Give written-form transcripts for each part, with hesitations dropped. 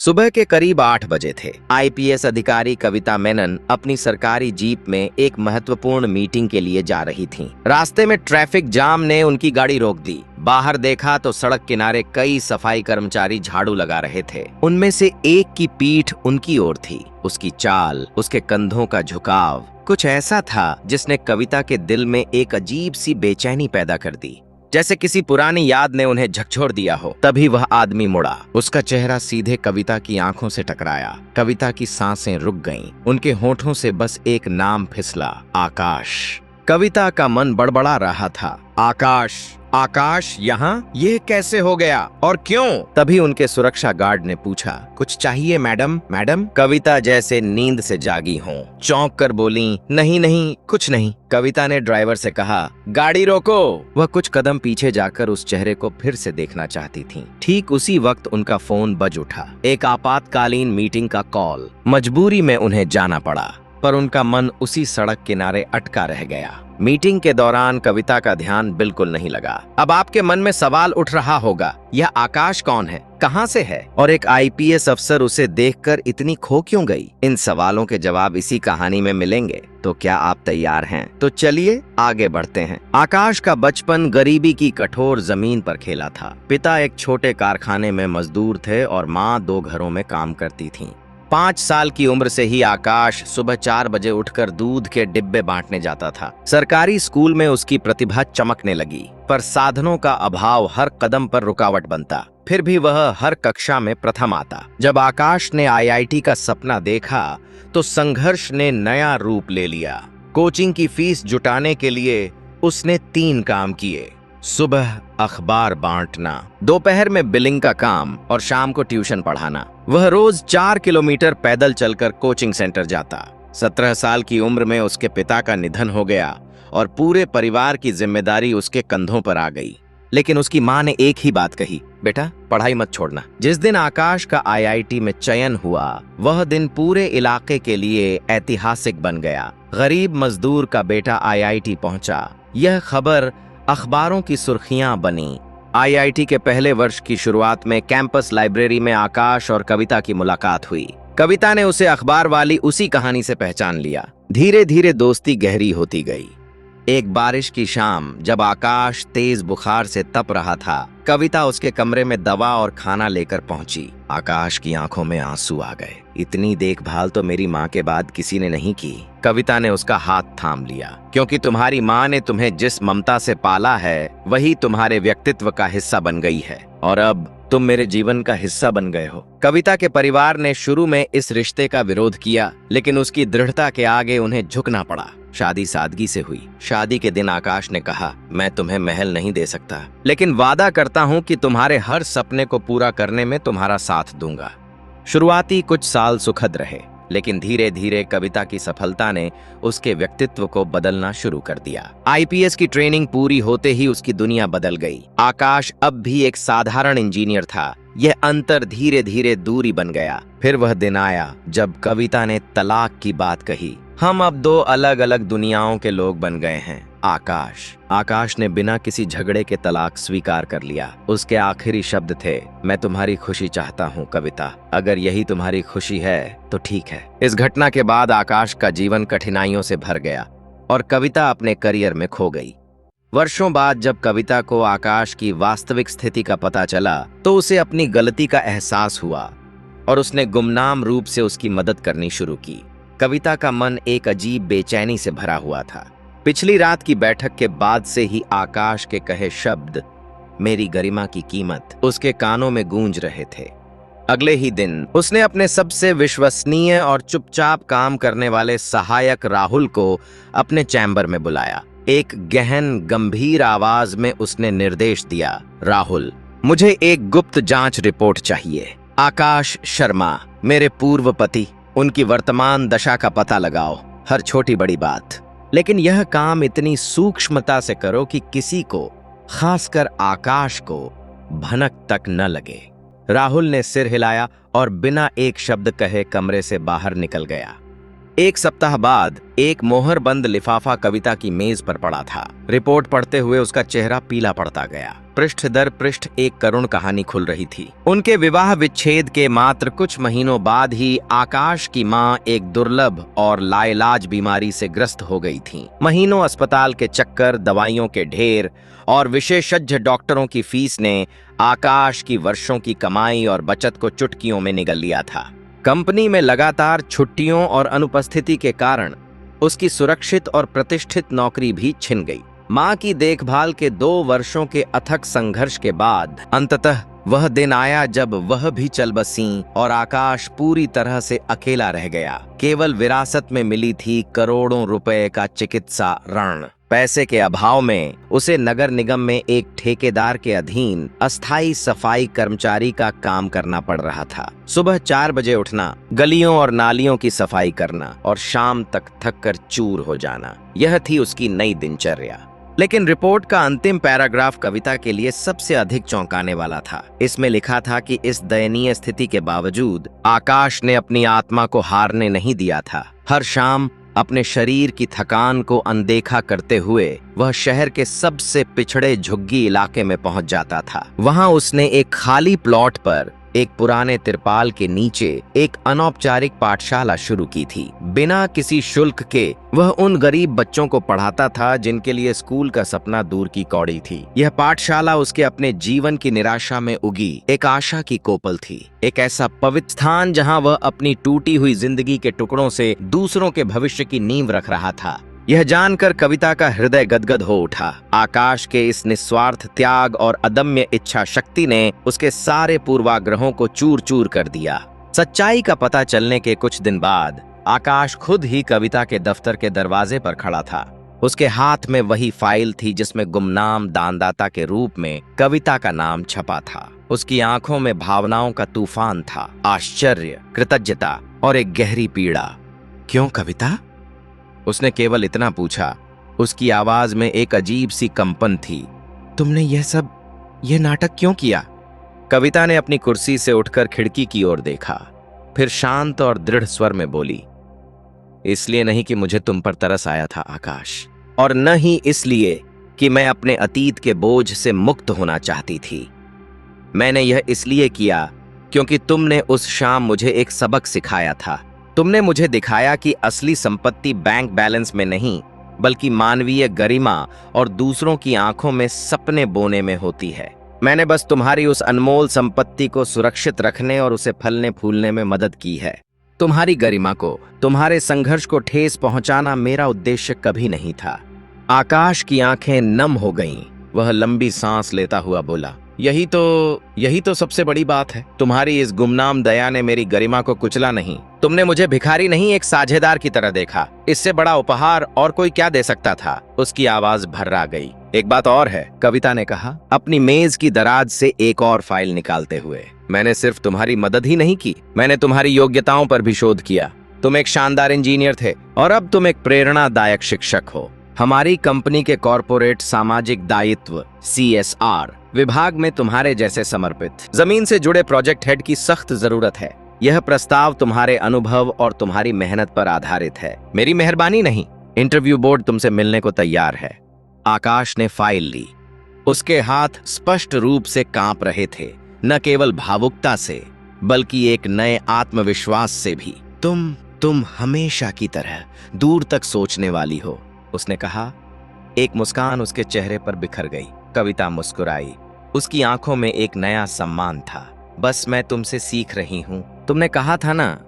सुबह के करीब 8 बजे थे। आईपीएस अधिकारी कविता मेनन अपनी सरकारी जीप में एक महत्वपूर्ण मीटिंग के लिए जा रही थीं। रास्ते में ट्रैफिक जाम ने उनकी गाड़ी रोक दी। बाहर देखा तो सड़क किनारे कई सफाई कर्मचारी झाड़ू लगा रहे थे। उनमें से एक की पीठ उनकी ओर थी। उसकी चाल, उसके कंधों का झुकाव कुछ ऐसा था जिसने कविता के दिल में एक अजीब सी बेचैनी पैदा कर दी, जैसे किसी पुरानी याद ने उन्हें झकझोर दिया हो। तभी वह आदमी मुड़ा। उसका चेहरा सीधे कविता की आंखों से टकराया। कविता की सांसें रुक गईं। उनके होठों से बस एक नाम फिसला, आकाश। कविता का मन बड़बड़ा रहा था। आकाश, आकाश यहाँ? ये कैसे हो गया और क्यों? तभी उनके सुरक्षा गार्ड ने पूछा, कुछ चाहिए मैडम? मैडम? कविता जैसे नींद से जागी हो, चौंक कर बोली, नहीं नहीं, कुछ नहीं। कविता ने ड्राइवर से कहा, गाड़ी रोको। वह कुछ कदम पीछे जाकर उस चेहरे को फिर से देखना चाहती थी। ठीक उसी वक्त उनका फोन बज उठा। एक आपातकालीन मीटिंग का कॉल। मजबूरी में उन्हें जाना पड़ा, पर उनका मन उसी सड़क किनारे अटका रह गया। मीटिंग के दौरान कविता का ध्यान बिल्कुल नहीं लगा। अब आपके मन में सवाल उठ रहा होगा, यह आकाश कौन है, कहां से है, और एक आईपीएस अफसर उसे देखकर इतनी खो क्यों गई? इन सवालों के जवाब इसी कहानी में मिलेंगे। तो क्या आप तैयार हैं? तो चलिए आगे बढ़ते हैं। आकाश का बचपन गरीबी की कठोर जमीन पर खेला था। पिता एक छोटे कारखाने में मजदूर थे और माँ 2 घरों में काम करती थीं। 5 साल की उम्र से ही आकाश सुबह 4 बजे उठकर दूध के डिब्बे बांटने जाता था। सरकारी स्कूल में उसकी प्रतिभा चमकने लगी, पर साधनों का अभाव हर कदम पर रुकावट बनता। फिर भी वह हर कक्षा में प्रथम आता। जब आकाश ने आईआईटी का सपना देखा तो संघर्ष ने नया रूप ले लिया। कोचिंग की फीस जुटाने के लिए उसने 3 काम किए। सुबह अखबार बांटना, दोपहर में बिलिंग का काम और शाम को ट्यूशन पढ़ाना। वह रोज 4 किलोमीटर पैदल चलकर कोचिंग सेंटर जाता। 17 साल की उम्र में उसके पिता का निधन हो गया और पूरे परिवार की जिम्मेदारी उसके कंधों पर आ गई। लेकिन उसकी माँ ने एक ही बात कही, बेटा पढ़ाई मत छोड़ना। जिस दिन आकाश का आईआईटी में चयन हुआ, वह दिन पूरे इलाके के लिए ऐतिहासिक बन गया। गरीब मजदूर का बेटा आईआईटी पहुंचा, यह खबर अखबारों की सुर्खियां बनी। आईआईटी के पहले वर्ष की शुरुआत में कैंपस लाइब्रेरी में आकाश और कविता की मुलाकात हुई। कविता ने उसे अखबार वाली उसी कहानी से पहचान लिया। धीरे धीरे दोस्ती गहरी होती गई। एक बारिश की शाम जब आकाश तेज बुखार से तप रहा था, कविता उसके कमरे में दवा और खाना लेकर पहुंची। आकाश की आंखों में आंसू आ गए। इतनी देखभाल तो मेरी माँ के बाद किसी ने नहीं की। कविता ने उसका हाथ थाम लिया, क्योंकि तुम्हारी माँ ने तुम्हें जिस ममता से पाला है वही तुम्हारे व्यक्तित्व का हिस्सा बन गई है, और अब तुम मेरे जीवन का हिस्सा बन गए हो। कविता के परिवार ने शुरू में इस रिश्ते का विरोध किया, लेकिन उसकी दृढ़ता के आगे उन्हें झुकना पड़ा। शादी सादगी से हुई। शादी के दिन आकाश ने कहा, मैं तुम्हें महल नहीं दे सकता, लेकिन वादा करता हूँ कि तुम्हारे हर सपने को पूरा करने में तुम्हारा साथ दूंगा। शुरुआती कुछ साल सुखद रहे, लेकिन धीरे धीरे कविता की सफलता ने उसके व्यक्तित्व को बदलना शुरू कर दिया। आईपीएस की ट्रेनिंग पूरी होते ही उसकी दुनिया बदल गई। आकाश अब भी एक साधारण इंजीनियर था। यह अंतर धीरे धीरे दूरी बन गया। फिर वह दिन आया जब कविता ने तलाक की बात कही। हम अब 2 अलग अलग दुनियाओं के लोग बन गए हैं। आकाश ने बिना किसी झगड़े के तलाक स्वीकार कर लिया। उसके आखिरी शब्द थे, मैं तुम्हारी खुशी चाहता हूँ कविता, अगर यही तुम्हारी खुशी है तो ठीक है। इस घटना के बाद आकाश का जीवन कठिनाइयों से भर गया और कविता अपने करियर में खो गई। वर्षों बाद जब कविता को आकाश की वास्तविक स्थिति का पता चला तो उसे अपनी गलती का एहसास हुआ और उसने गुमनाम रूप से उसकी मदद करनी शुरू की। कविता का मन एक अजीब बेचैनी से भरा हुआ था। पिछली रात की बैठक के बाद से ही आकाश के कहे शब्द, मेरी गरिमा की कीमत, उसके कानों में गूंज रहे थे। अगले ही दिन उसने अपने सबसे विश्वसनीय और चुपचाप काम करने वाले सहायक राहुल को अपने चैम्बर में बुलाया। एक गहन गंभीर आवाज में उसने निर्देश दिया, राहुल, मुझे एक गुप्त जांच रिपोर्ट चाहिए। आकाश शर्मा, मेरे पूर्व पति, उनकी वर्तमान दशा का पता लगाओ, हर छोटी बड़ी बात, लेकिन यह काम इतनी सूक्ष्मता से करो कि किसी को, खासकर आकाश को, भनक तक न लगे। राहुल ने सिर हिलाया और बिना एक शब्द कहे कमरे से बाहर निकल गया। एक सप्ताह बाद एक मोहरबंद लिफाफा कविता की मेज पर पड़ा था। रिपोर्ट पढ़ते हुए उसका चेहरा पीला पड़ता गया। पृष्ठ दर पृष्ठ एक करुण कहानी खुल रही थी। उनके विवाह विच्छेद के मात्र कुछ महीनों बाद ही आकाश की मां एक दुर्लभ और लाइलाज बीमारी से ग्रस्त हो गई थी। महीनों अस्पताल के चक्कर, दवाइयों के ढेर और विशेषज्ञ डॉक्टरों की फीस ने आकाश की वर्षों की कमाई और बचत को चुटकियों में निगल लिया था। कंपनी में लगातार छुट्टियों और अनुपस्थिति के कारण उसकी सुरक्षित और प्रतिष्ठित नौकरी भी छिन गई। मां की देखभाल के 2 वर्षों के अथक संघर्ष के बाद अंततः वह दिन आया जब वह भी चल बसी और आकाश पूरी तरह से अकेला रह गया। केवल विरासत में मिली थी करोड़ों रुपए का चिकित्सा ऋण। पैसे के अभाव में उसे नगर निगम में एक ठेकेदार के अधीन अस्थायी सफाई कर्मचारी का काम करना पड़ रहा था। सुबह 4 बजे उठना, गलियों और नालियों की सफाई करना और शाम तक थक कर चूर हो जाना, यह थी उसकी नई दिनचर्या। लेकिन रिपोर्ट का अंतिम पैराग्राफ कविता के लिए सबसे अधिक चौंकाने वाला था। इसमें लिखा था कि इस दयनीय स्थिति के बावजूद आकाश ने अपनी आत्मा को हारने नहीं दिया था। हर शाम अपने शरीर की थकान को अनदेखा करते हुए वह शहर के सबसे पिछड़े झुग्गी इलाके में पहुंच जाता था। वहां उसने एक खाली प्लॉट पर एक पुराने तिरपाल के नीचे एक अनौपचारिक पाठशाला शुरू की थी। बिना किसी शुल्क के वह उन गरीब बच्चों को पढ़ाता था जिनके लिए स्कूल का सपना दूर की कौड़ी थी। यह पाठशाला उसके अपने जीवन की निराशा में उगी एक आशा की कोपल थी, एक ऐसा पवित्र स्थान जहां वह अपनी टूटी हुई जिंदगी के टुकड़ों से दूसरों के भविष्य की नींव रख रहा था। यह जानकर कविता का हृदय गदगद हो उठा। आकाश के इस निस्वार्थ त्याग और अदम्य इच्छा शक्ति ने उसके सारे पूर्वाग्रहों को चूर चूर कर दिया। सच्चाई का पता चलने के कुछ दिन बाद आकाश खुद ही कविता के दफ्तर के दरवाजे पर खड़ा था। उसके हाथ में वही फाइल थी जिसमें गुमनाम दानदाता के रूप में कविता का नाम छपा था। उसकी आंखों में भावनाओं का तूफान था, आश्चर्य, कृतज्ञता और एक गहरी पीड़ा। क्यों कविता? उसने केवल इतना पूछा। उसकी आवाज में एक अजीब सी कंपन थी। तुमने यह नाटक क्यों किया? कविता ने अपनी कुर्सी से उठकर खिड़की की ओर देखा, फिर शांत और दृढ़ स्वर में बोली, इसलिए नहीं कि मुझे तुम पर तरस आया था आकाश, और न ही इसलिए कि मैं अपने अतीत के बोझ से मुक्त होना चाहती थी। मैंने यह इसलिए किया क्योंकि तुमने उस शाम मुझे एक सबक सिखाया था। तुमने मुझे दिखाया कि असली संपत्ति बैंक बैलेंस में नहीं, बल्कि मानवीय गरिमा और दूसरों की आंखों में सपने बोने में होती है। मैंने बस तुम्हारी उस अनमोल संपत्ति को सुरक्षित रखने और उसे फलने फूलने में मदद की है। तुम्हारी गरिमा को, तुम्हारे संघर्ष को ठेस पहुंचाना मेरा उद्देश्य कभी नहीं था। आकाश की आंखें नम हो गईं। वह लंबी सांस लेता हुआ बोला, यही तो सबसे बड़ी बात है। तुम्हारी इस गुमनाम दया ने मेरी गरिमा को कुचला नहीं। तुमने मुझे भिखारी नहीं, एक साझेदार की तरह देखा। इससे बड़ा उपहार और कोई क्या दे सकता था? उसकी आवाज भर्रा गई। एक बात और है, कविता ने कहा, अपनी मेज की दराज से एक और फाइल निकालते हुए। मैंने सिर्फ तुम्हारी मदद ही नहीं की, मैंने तुम्हारी योग्यताओं पर भी शोध किया। तुम एक शानदार इंजीनियर थे और अब तुम एक प्रेरणादायक शिक्षक हो। हमारी कंपनी के कॉर्पोरेट सामाजिक दायित्व CSR विभाग में तुम्हारे जैसे समर्पित, जमीन से जुड़े प्रोजेक्ट हेड की सख्त जरूरत है। यह प्रस्ताव तुम्हारे अनुभव और तुम्हारी मेहनत पर आधारित है, मेरी मेहरबानी नहीं। इंटरव्यू बोर्ड तुमसे मिलने को तैयार है। आकाश ने फाइल ली। उसके हाथ स्पष्ट रूप से कांप रहे थे, न केवल भावुकता से बल्कि एक नए आत्मविश्वास से भी। तुम हमेशा की तरह दूर तक सोचने वाली हो, उसने कहा। एक मुस्कान उसके चेहरे पर बिखर गई। कविता मुस्कुराई। उसकी आंखों में एक नया सम्मान था। बस मैं तुमसे सीख रही हूं। तुमने कहा था ना,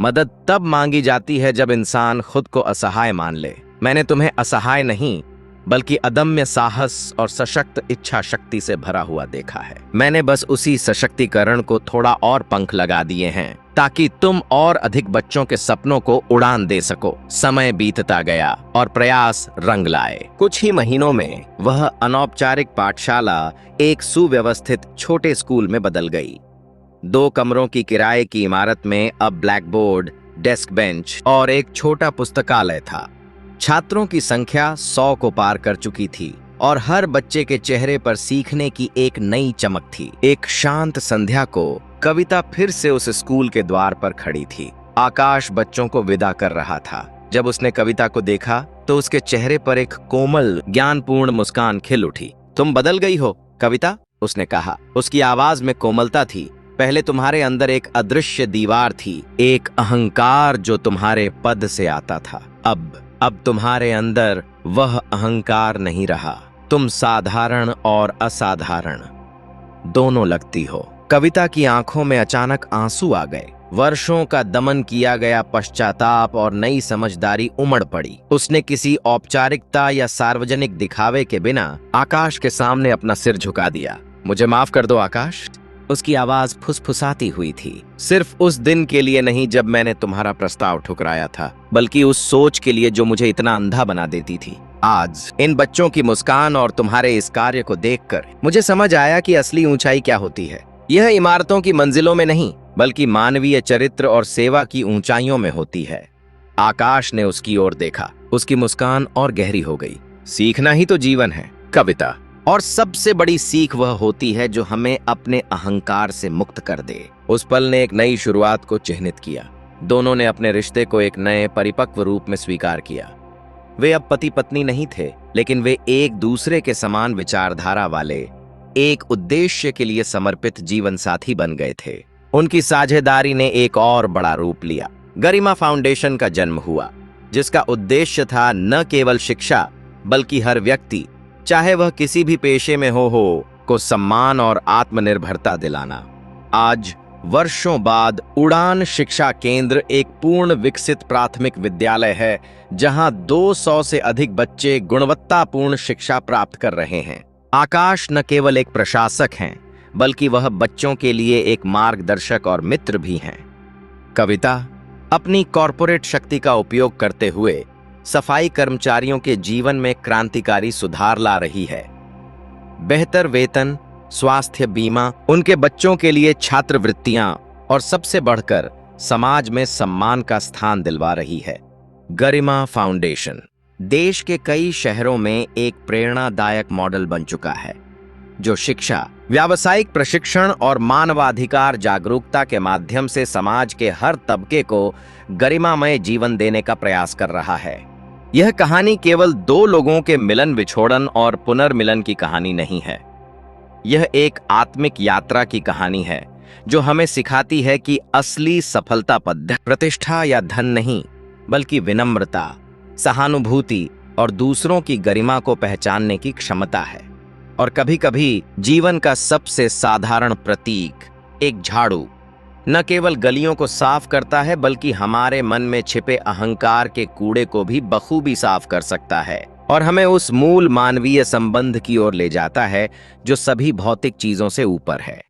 मदद तब मांगी जाती है जब इंसान खुद को असहाय मान ले। मैंने तुम्हें असहाय नहीं बल्कि अदम्य साहस और सशक्त इच्छा शक्ति से भरा हुआ देखा है। मैंने बस उसी सशक्तिकरण को थोड़ा और पंख लगा दिए हैं ताकि तुम और अधिक बच्चों के सपनों को उड़ान दे सको। समय बीतता गया और प्रयास रंग लाए। कुछ ही महीनों में वह अनौपचारिक पाठशाला एक सुव्यवस्थित छोटे स्कूल में बदल गई। 2 कमरों की किराए की इमारत में अब ब्लैक बोर्ड, डेस्क बेंच और एक छोटा पुस्तकालय था। छात्रों की संख्या 100 को पार कर चुकी थी और हर बच्चे के चेहरे पर सीखने की एक नई चमक थी। एक शांत संध्या को कविता फिर से उस स्कूल के द्वार पर खड़ी थी। आकाश बच्चों को विदा कर रहा था। जब उसने कविता को देखा तो उसके चेहरे पर एक कोमल ज्ञानपूर्ण मुस्कान खिल उठी। तुम बदल गई हो कविता, उसने कहा। उसकी आवाज में कोमलता थी। पहले तुम्हारे अंदर एक अदृश्य दीवार थी, एक अहंकार जो तुम्हारे पद से आता था। अब तुम्हारे अंदर वह अहंकार नहीं रहा। तुम साधारण और असाधारण दोनों लगती हो। कविता की आंखों में अचानक आंसू आ गए। वर्षों का दमन किया गया पश्चाताप और नई समझदारी उमड़ पड़ी। उसने किसी औपचारिकता या सार्वजनिक दिखावे के बिना आकाश के सामने अपना सिर झुका दिया। मुझे माफ कर दो आकाश, उसकी आवाज फुसफुसाती हुई थी। सिर्फ उस दिन के लिए नहीं जब मैंने तुम्हारा प्रस्ताव ठुकराया था, बल्कि उस सोच के लिए जो मुझे इतना अंधा बना देती थी। आज इन बच्चों की मुस्कान और तुम्हारे इस कार्य को देखकर मुझे समझ आया कि असली ऊंचाई क्या होती है। यह इमारतों की मंजिलों में नहीं, बल्कि मानवीय चरित्र और सेवा की ऊंचाइयों में होती है। आकाश ने उसकी ओर देखा। उसकी मुस्कान और गहरी हो गई। सीखना ही तो जीवन है कविता, और सबसे बड़ी सीख वह होती है जो हमें अपने अहंकार से मुक्त कर दे। उस पल ने एक नई शुरुआत को चिन्हित किया। दोनों ने अपने रिश्ते को एक नए परिपक्व रूप में स्वीकार किया। वे अब पति पत्नी नहीं थे, लेकिन वे एक दूसरे के समान विचारधारा वाले, एक उद्देश्य के लिए समर्पित जीवन साथी बन गए थे। उनकी साझेदारी ने एक और बड़ा रूप लिया। गरिमा फाउंडेशन का जन्म हुआ, जिसका उद्देश्य था न केवल शिक्षा, बल्कि हर व्यक्ति, चाहे वह किसी भी पेशे में हो, को सम्मान और आत्मनिर्भरता दिलाना। आज वर्षों बाद उड़ान शिक्षा केंद्र एक पूर्ण विकसित प्राथमिक विद्यालय है, जहां 200 से अधिक बच्चे गुणवत्तापूर्ण शिक्षा प्राप्त कर रहे हैं। आकाश न केवल एक प्रशासक हैं, बल्कि वह बच्चों के लिए एक मार्गदर्शक और मित्र भी हैं। कविता अपनी कॉरपोरेट शक्ति का उपयोग करते हुए सफाई कर्मचारियों के जीवन में क्रांतिकारी सुधार ला रही है। बेहतर वेतन, स्वास्थ्य बीमा, उनके बच्चों के लिए छात्रवृत्तियां और सबसे बढ़कर समाज में सम्मान का स्थान दिलवा रही है। गरिमा फाउंडेशन देश के कई शहरों में एक प्रेरणादायक मॉडल बन चुका है, जो शिक्षा, व्यावसायिक प्रशिक्षण और मानवाधिकार जागरूकता के माध्यम से समाज के हर तबके को गरिमामय जीवन देने का प्रयास कर रहा है। यह कहानी केवल दो लोगों के मिलन विछोड़न और पुनर्मिलन की कहानी नहीं है। यह एक आत्मिक यात्रा की कहानी है, जो हमें सिखाती है कि असली सफलता प्रतिष्ठा या धन नहीं, बल्कि विनम्रता, सहानुभूति और दूसरों की गरिमा को पहचानने की क्षमता है। और कभी-कभी जीवन का सबसे साधारण प्रतीक, एक झाड़ू, न केवल गलियों को साफ करता है, बल्कि हमारे मन में छिपे अहंकार के कूड़े को भी बखूबी साफ कर सकता है और हमें उस मूल मानवीय संबंध की ओर ले जाता है जो सभी भौतिक चीजों से ऊपर है।